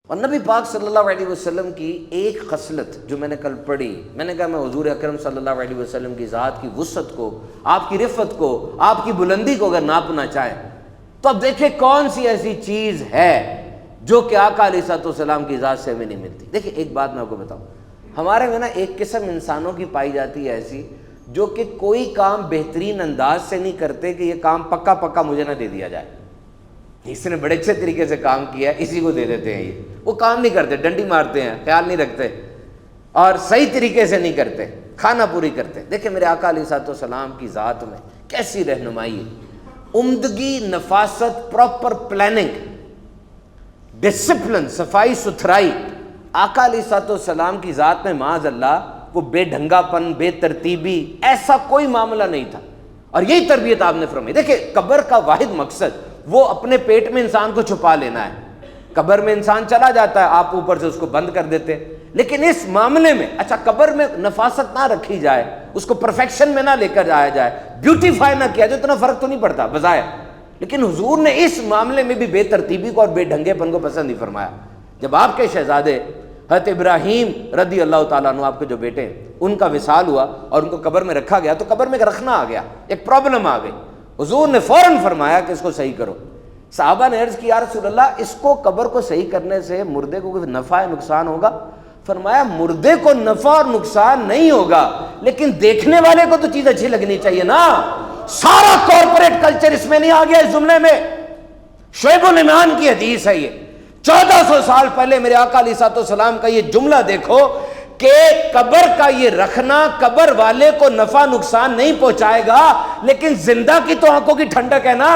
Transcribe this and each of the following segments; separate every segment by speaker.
Speaker 1: اور نبی پاک صلی اللہ علیہ وسلم کی ایک خصلت جو میں نے کل پڑھی، میں نے کہا میں حضور اکرم صلی اللہ علیہ وسلم کی ذات کی وسعت کو، آپ کی رفعت کو، آپ کی بلندی کو اگر ناپنا چاہیں تو اب دیکھیں کون سی ایسی چیز ہے جو کہ آقا علیہ الصلوۃ والسلام کی ذات سے ہمیں نہیں ملتی۔ دیکھیں ایک بات میں آپ کو بتاؤں، ہمارے میں نا ایک قسم انسانوں کی پائی جاتی ہے ایسی جو کہ کوئی کام بہترین انداز سے نہیں کرتے کہ یہ کام پکا پکا مجھے نہ دے دیا جائے، اس نے بڑے اچھے طریقے سے کام کیا ہے اسی کو دے دیتے ہیں۔ یہ وہ کام نہیں کرتے، ڈنڈی مارتے ہیں، خیال نہیں رکھتے اور صحیح طریقے سے نہیں کرتے، کھانا پوری کرتے۔ دیکھیں میرے آقا علیہ الصلوۃ والسلام کی ذات میں کیسی رہنمائی ہے، عمدگی، نفاست، پراپر پلاننگ، ڈسپلن، صفائی ستھرائی۔ آقا علیہ الصلوۃ والسلام کی ذات میں معاذ اللہ وہ بے ڈھنگا پن، بے ترتیبی، ایسا کوئی معاملہ نہیں تھا، اور یہی تربیت آپ نے فرمائی۔ دیکھیں قبر کا واحد مقصد وہ اپنے پیٹ میں انسان کو چھپا لینا ہے۔ قبر میں انسان چلا جاتا ہے، آپ اوپر سے اس کو بند کر دیتے، لیکن اس معاملے میں اچھا قبر میں نفاست نہ رکھی جائے، اس کو پرفیکشن میں نہ لے کر جایا جائے، بیوٹیفائی نہ کیا جائے، اتنا فرق تو نہیں پڑتا بظاہر، لیکن حضور نے اس معاملے میں بھی بے ترتیبی کو اور بے ڈھنگے پن کو پسند نہیں فرمایا۔ جب آپ کے شہزادے حضرت ابراہیم رضی اللہ تعالیٰ عنہ، آپ کے جو بیٹے ہیں، ان کا وصال ہوا اور ان کو قبر میں رکھا گیا تو قبر میں رکھنا آ گیا، ایک پرابلم آ گئی، حضور نے فوراً فرمایا کہ اس کو صحیح کرو۔ صحابہ نے عرض کی یا رسول اللہ اس کو قبر کو صحیح کرنے سے مردے کو کوئی نفع نقصان ہوگا؟ فرمایا مردے کو نفع اور نقصان نہیں ہوگا، لیکن دیکھنے والے کو تو چیز اچھی لگنی چاہیے نا۔ سارا کارپوریٹ کلچر اس میں نہیں آ گیا اس جملے میں۔ شعیب الایمان کی حدیث ہے یہ، 1400 سال پہلے میرے آقا علیہ الصلوۃ والسلام کا یہ جملہ دیکھو کہ قبر کا یہ رکھنا قبر والے کو نفع نقصان نہیں پہنچائے گا، لیکن زندہ کی تو آنکھوں کی ٹھنڈک ہے نا،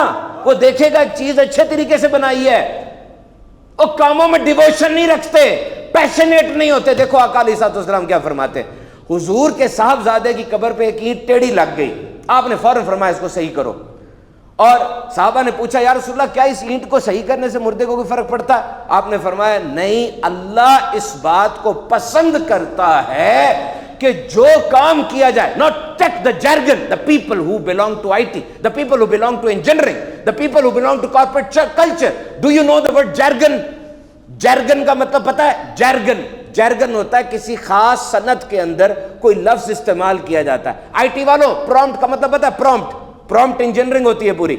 Speaker 1: وہ دیکھے گا ایک چیز اچھے طریقے سے بنائی ہے، وہ کاموں میں ڈیووشن نہیں رکھتے، پیشنیٹ نہیں ہوتے۔ دیکھو آقا علیہ الصلوۃ والسلام کیا فرماتے ہیں، حضور کے صاحبزادے کی قبر پہ ایک اینٹ ٹیڑھی لگ گئی، آپ نے فوراً فرمایا اس کو صحیح کرو، اور صحابہ نے پوچھا یا رسول اللہ کیا اس اینٹ کو صحیح کرنے سے مردے کو کوئی فرق پڑتا ہے؟ آپ نے فرمایا نہیں، اللہ اس بات کو پسند کرتا ہے کہ جو کام کیا جائے، not take the jargon, the people who belong to IT, the people who belong to engineering, the people who belong to corporate culture. Do you know the word jargon? jargon کا مطلب پتہ ہے؟ jargon ہوتا ہے کسی خاص صنعت کے اندر کوئی لفظ استعمال کیا جاتا ہے۔ آئی ٹی والوں پرومپٹ کا مطلب پتہ ہے؟ پرومپٹ انجینئرنگ ہوتی ہے پوری،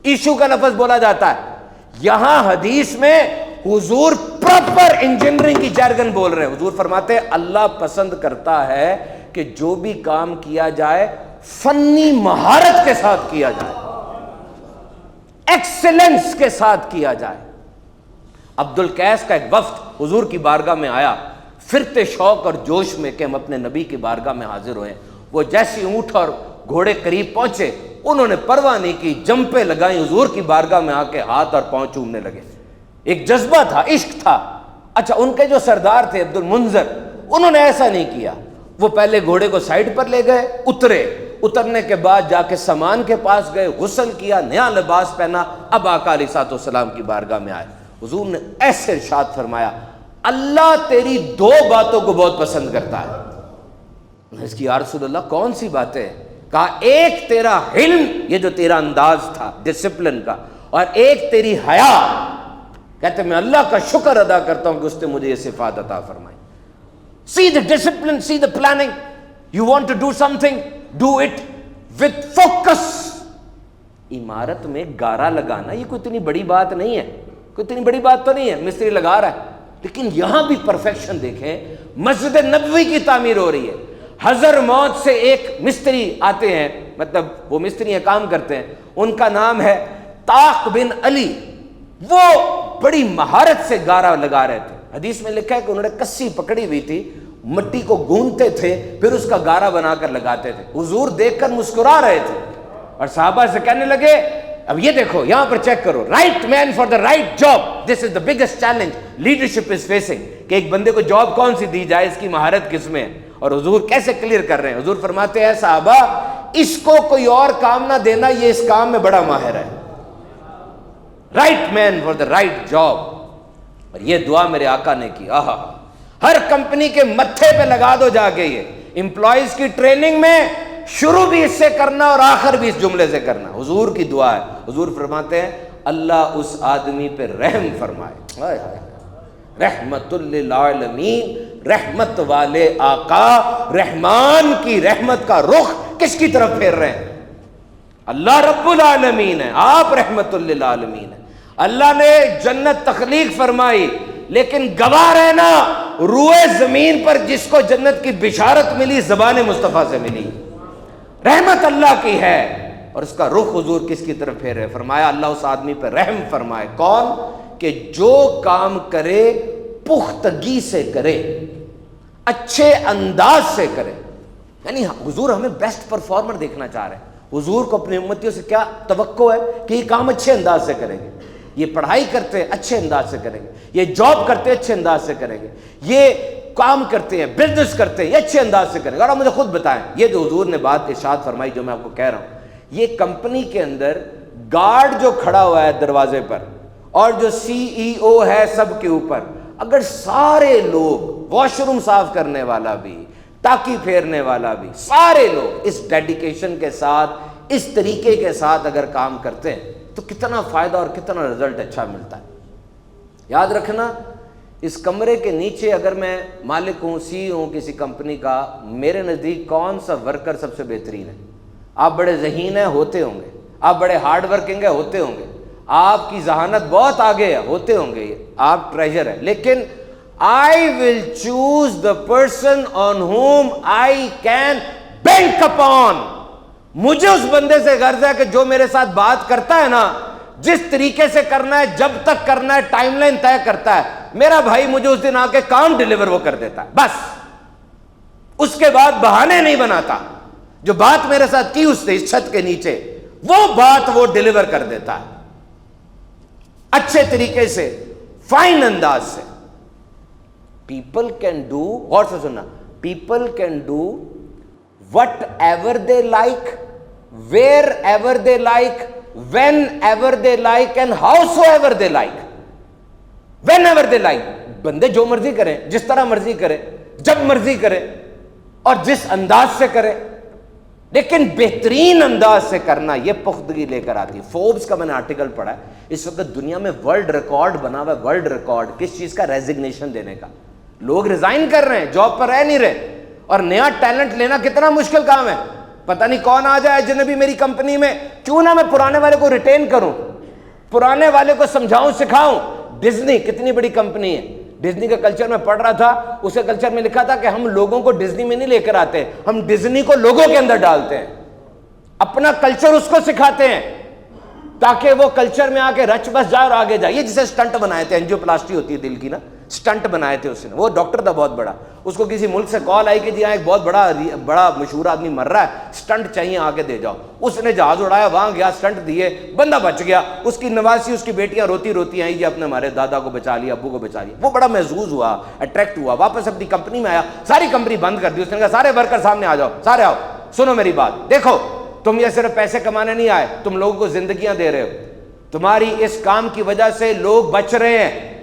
Speaker 1: ایشو کا لفظ بولا جاتا ہے۔ یہاں حدیث میں حضور پراپر انجینئرنگ کی جارگن بول رہے ہیں۔ حضور فرماتے ہیں اللہ پسند کرتا ہے کہ جو بھی کام کیا جائے فنی مہارت کے ساتھ کیا جائے، ایکسلنس کے ساتھ کیا جائے۔ عبد القیس کا ایک وفد حضور کی بارگاہ میں آیا، فرتے شوق اور جوش میں کہ ہم اپنے نبی کی بارگاہ میں حاضر ہوئے۔ وہ جیسے اونٹ اور گھوڑے قریب پہنچے، انہوں نے پرواہ نہیں کی، جمپیں لگائیں، حضور کی بارگاہ میں آ کے ہاتھ اور پاؤں چومنے لگے۔ ایک جذبہ تھا، عشق تھا۔ اچھا ان کے جو سردار تھے عبد المنذر، انہوں نے ایسا نہیں کیا، وہ پہلے گھوڑے کو سائڈ پر لے گئے، اترنے کے بعد جا کے سامان کے پاس گئے، غسل کیا، نیا لباس پہنا، اب آقا علیہ الصلوۃ والسلام کی بارگاہ میں آئے۔ حضور نے ایسے ارشاد فرمایا اللہ تیری دو باتوں کو بہت پسند کرتا ہے۔ اس کی یا رسول اللہ کون سی باتیں؟ کہا ایک تیرا علم، یہ جو تیرا انداز تھا ڈسپلن کا، اور ایک تیری حیا۔ کہتے میں اللہ کا شکر ادا کرتا ہوں کہ اس نے مجھے یہ صفات عطا فرمائی۔ See the discipline, see the planning. You want to do something, do it with focus. عمارت میں گارا لگانا یہ کوئی اتنی بڑی بات نہیں ہے، کوئی اتنی بڑی بات تو نہیں ہے، مستری لگا رہا ہے، لیکن یہاں بھی پرفیکشن دیکھیں۔ مسجد نبوی کی تعمیر ہو رہی ہے، حضر موت سے ایک مستری آتے ہیں، مطلب وہ مستری ہیں کام کرتے ہیں، ان کا نام ہے طاق بن علی، وہ بڑی مہارت سے گارا لگا رہے تھے۔ حدیث میں لکھا ہے کہ انہوں نے کسی پکڑی ہوئی تھی، مٹی کو گوندتے تھے پھر اس کا گارا بنا کر لگاتے تھے۔ حضور دیکھ کر مسکرا رہے تھے اور صحابہ سے کہنے لگے اب یہ دیکھو یہاں پر چیک کرو، right man for the right job, this is the biggest challenge leadership is facing, کہ ایک بندے کو جاب کون سی دی جائے، اس کی مہارت کس میں ہے، اور حضور کیسے کلیئر کر رہے ہیں۔ حضور فرماتے ہیں صحابہ اس کو کوئی اور کام نہ دینا، یہ اس کام میں بڑا ماہر ہے، right man for the right job. اور یہ دعا میرے آقا نے کی، آہا ہر کمپنی کے متھے پہ لگا دو جا کے، یہ امپلائیز کی ٹریننگ میں شروع بھی اس سے کرنا اور آخر بھی اس جملے سے کرنا، حضور کی دعا ہے۔ حضور فرماتے ہیں اللہ اس آدمی پہ رحم فرمائے، ہائے ہائے رحمت للعالمین، رحمت والے آقا رحمان کی رحمت کا رخ کس کی طرف پھیر رہے ہیں؟ اللہ رب العالمین ہے، آپ رحمت للعالمین ہیں۔ اللہ نے جنت تخلیق فرمائی، لیکن گواہ رہنا روئے زمین پر جس کو جنت کی بشارت ملی زبان مصطفیٰ سے ملی، رحمت اللہ کی ہے، اور اس کا رخ حضور کس کی طرف پھیرے؟ فرمایا اللہ اس آدمی پہ رحم فرمائے، کون؟ کہ جو کام کرے پختگی سے کرے، اچھے انداز سے کرے۔ یعنی حضور ہمیں بیسٹ پرفارمر دیکھنا چاہ رہے ہیں۔ حضور کو اپنی امتیوں سے کیا توقع ہے؟ کہ یہ کام اچھے انداز سے کریں گے، یہ پڑھائی کرتے ہیں اچھے انداز سے کریں گے، یہ جاب کرتے ہیں اچھے انداز سے کریں گے، یہ کام کرتے ہیں بزنس کرتے ہیں یہ اچھے انداز سے کریں گے۔ اور آپ مجھے خود بتائیں، یہ جو حضور نے بات ارشاد فرمائی جو میں آپ کو کہہ رہا ہوں، یہ کمپنی کے اندر گارڈ جو کھڑا ہوا ہے دروازے پر اور جو سی ای او ہے سب کے اوپر، اگر سارے لوگ، واش روم صاف کرنے والا بھی، ٹاکی پھیرنے والا بھی، سارے لوگ اس ڈیڈیکیشن کے ساتھ، اس طریقے کے ساتھ اگر کام کرتے ہیں تو کتنا فائدہ اور کتنا رزلٹ اچھا ملتا ہے۔ یاد رکھنا، اس کمرے کے نیچے اگر میں مالک ہوں، سی ہوں کسی کمپنی کا، میرے نزدیک کون سا ورکر سب سے بہترین ہے؟ آپ بڑے ذہین ہیں، ہوتے ہوں گے، آپ بڑے ہارڈ ورکنگ ہیں، ہوتے ہوں گے، آپ کی ذہانت بہت آگے ہے، ہوتے ہوں گے، آپ ٹریجر ہے، لیکن I will choose the person on whom I can bank upon۔ مجھے اس بندے سے غرض ہے کہ جو میرے ساتھ بات کرتا ہے نا، جس طریقے سے کرنا ہے، جب تک کرنا ہے، ٹائم لائن طے کرتا ہے، میرا بھائی مجھے اس دن آ کے کام ڈیلیور وہ کر دیتا ہے، بس اس کے بعد بہانے نہیں بناتا۔ جو بات میرے ساتھ کی اس نے اس چھت کے نیچے، وہ بات وہ ڈیلیور کر دیتا ہے اچھے طریقے سے، فائن انداز سے۔ پیپل کین ڈو، غور سے سننا، people can do what ever they like, where ever they like, when ever they like, and how so ever they like. When ever they like, بندے جو مرضی کریں، جس طرح مرضی کریں، جب مرضی کریں اور جس انداز سے کریں، لیکن بہترین انداز سے کرنا، یہ پختگی لے کر آتی ہے۔ فوربس کا میں نے آرٹیکل پڑھا ہے، اس وقت دنیا میں ورلڈ ریکارڈ بنا ہوا ہے، ورلڈ ریکارڈ کس چیز کا؟ ریزگنیشن دینے کا۔ لوگ ریزائن کر رہے ہیں، جاب پر رہ نہیں رہے، اور نیا ٹیلنٹ لینا کتنا مشکل کام ہے۔ پتہ نہیں کون آ جائے اجنبی میری کمپنی میں، کیوں نہ میں پرانے والے کو ریٹین کروں، پرانے والے کو سمجھاؤں سکھاؤں۔ ڈزنی کتنی بڑی کمپنی ہے، ڈزنی کا کلچر میں پڑھ رہا تھا، اس کے کلچر میں لکھا تھا کہ ہم لوگوں کو ڈزنی میں نہیں لے کر آتے، ہم ڈزنی کو لوگوں کے اندر ڈالتے ہیں، اپنا کلچر اس کو سکھاتے ہیں تاکہ وہ کلچر میں آ کے رچ بس جائے اور آگے جائے۔ یہ جسے سٹنٹ بنائے تھے، اینجیو پلاسٹی ہوتی ہے دل کی نا، سٹنٹ بنائے تھے اس نے، وہ ڈاکٹر تھا بہت بڑا، اس کو کسی ملک سے کال آئی کہ جی ایک بہت بڑا مشہور آدمی مر رہا ہے، سٹنٹ چاہیے آگے دے جاؤ۔ اس نے جہاز اڑایا، وہاں گیا، سٹنٹ دیے، بندہ بچ گیا، اس کی نواسی، اس کی بیٹیاں روتی روتی آئیں، جی آپ نے ہمارے دادا کو بچا لیا، ابو کو بچا لیا۔ وہ بڑا محظوظ ہوا، اٹریکٹ ہوا، واپس اپنی کمپنی میں آیا، ساری کمپنی بند کر دی۔ اس نے کہا سارے ورکر سامنے آ جاؤ، سارے آؤ، سنو میری بات، دیکھو تم یہ صرف پیسے کمانے نہیں آئے، تم لوگوں کو زندگیاں دے رہے ہو، تمہاری اس کام کی وجہ سے لوگ بچ رہے ہیں۔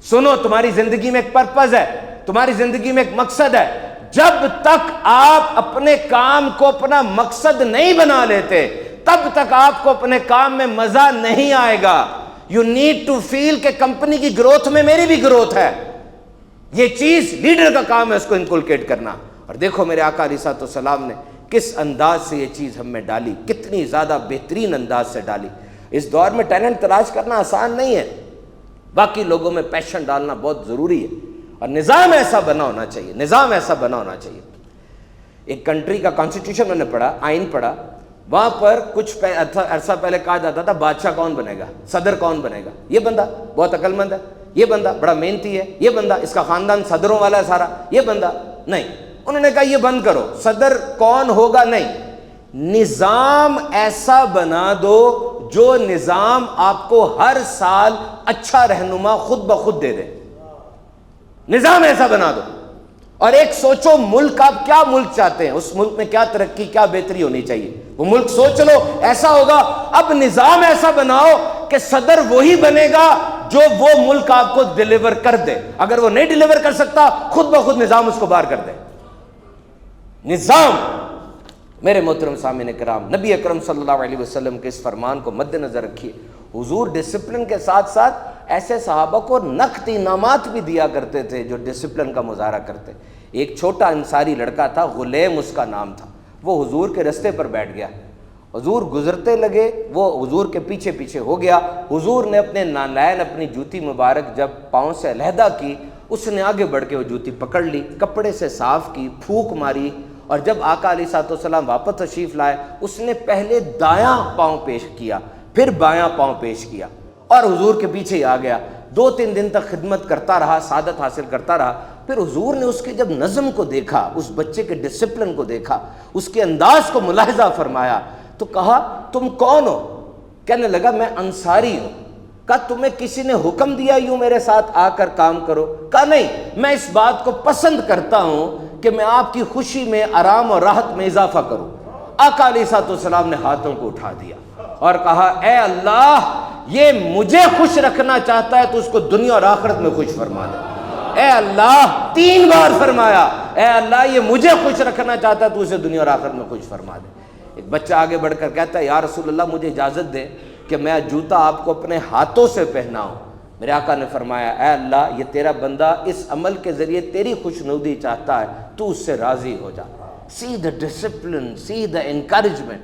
Speaker 1: سنو، تمہاری زندگی میں ایک پرپز ہے، تمہاری زندگی میں ایک مقصد ہے۔ جب تک آپ اپنے کام کو اپنا مقصد نہیں بنا لیتے، تب تک آپ کو اپنے کام میں مزہ نہیں آئے گا۔ یو نیڈ ٹو فیل کہ کمپنی کی گروتھ میں میری بھی گروتھ ہے۔ یہ چیز لیڈر کا کام ہے، اس کو انکلکیٹ کرنا۔ اور دیکھو میرے آقا علیہ الصلوۃ والسلام نے کس انداز سے یہ چیز ہم میں ڈالی، کتنی زیادہ بہترین انداز سے ڈالی۔ اس دور میں ٹیلنٹ تلاش کرنا آسان نہیں ہے، باقی لوگوں میں پیشن ڈالنا بہت ضروری ہے، اور نظام ایسا بنا ہونا چاہیے، نظام ایسا بنا ہونا چاہیے۔ ایک کنٹری کا کانسٹیٹیوشن میں نے پڑھا، آئین پڑھا، وہاں پر کچھ عرصہ پہلے کہا جاتا تھا بادشاہ کون بنے گا، صدر کون بنے گا، یہ بندہ بہت عقل مند ہے، یہ بندہ بڑا محنتی ہے، یہ بندہ اس کا خاندان صدروں والا ہے سارا، یہ بندہ نہیں۔ انہوں نے کہا یہ بند کرو، صدر کون ہوگا نہیں، نظام ایسا بنا دو جو نظام آپ کو ہر سال اچھا رہنما خود بخود دے دے، نظام ایسا بنا دو۔ اور ایک سوچو ملک، آپ کیا ملک چاہتے ہیں، اس ملک میں کیا ترقی، کیا بہتری ہونی چاہیے، وہ ملک سوچ لو، ایسا ہوگا۔ اب نظام ایسا بناؤ کہ صدر وہی بنے گا جو وہ ملک آپ کو ڈیلیور کر دے، اگر وہ نہیں ڈیلیور کر سکتا خود بخود نظام اس کو باہر کر دے۔ نظام، میرے محترم سامعین کرام، نبی اکرم صلی اللہ علیہ وسلم کے اس فرمان کو مد نظر رکھیے، حضور ڈسپلن کے ساتھ ساتھ ایسے صحابہ کو نقد انعامات بھی دیا کرتے تھے جو ڈسپلن کا مظاہرہ کرتے. ایک چھوٹا انصاری لڑکا تھا، غلیم اس کا نام تھا، وہ حضور کے رستے پر بیٹھ گیا. حضور گزرتے لگے، وہ حضور کے پیچھے پیچھے ہو گیا. حضور نے اپنے نالین، اپنی جوتی مبارک جب پاؤں سے علیحدہ کی، اس نے آگے بڑھ کے وہ جوتی پکڑ لی، کپڑے سے صاف کی، پھونک ماری، اور جب آقا علیہ الصلوۃ والسلام واپس تشریف لائے، اس نے پہلے دایاں پاؤں پیش کیا، پھر بایاں پاؤں پیش کیا، اور حضور کے پیچھے ہی آ گیا. 2-3 دن تک خدمت کرتا رہا، سعادت حاصل کرتا رہا. پھر حضور نے اس کے جب نظم کو دیکھا، اس بچے کے ڈسپلن کو دیکھا، اس کے انداز کو ملاحظہ فرمایا، تو کہا تم کون ہو؟ کہنے لگا میں انصاری ہوں. کہا تمہیں کسی نے حکم دیا یوں میرے ساتھ آ کر کام کرو؟ کہا نہیں، میں اس بات کو پسند کرتا ہوں کہ میں آپ کی خوشی میں، آرام اور راحت میں اضافہ کروں. آقا علیہ الصلوۃ والسلام نے ہاتھوں کو اٹھا دیا اور کہا اے اللہ، یہ مجھے خوش رکھنا چاہتا ہے تو اس کو دنیا اور آخرت میں خوش فرما دے. اے اللہ، 3 بار فرمایا، اے اللہ یہ مجھے خوش رکھنا چاہتا ہے تو اسے دنیا اور آخرت میں خوش فرما دے. ایک بچہ آگے بڑھ کر کہتا ہے یا رسول اللہ مجھے اجازت دے کہ میں جوتا آپ کو اپنے ہاتھوں سے پہناؤں. میرے آقا نے فرمایا اے اللہ، یہ تیرا بندہ اس عمل کے ذریعے تیری خوشنودی چاہتا ہے، تو اس سے راضی ہو جا. See the discipline, see the encouragement.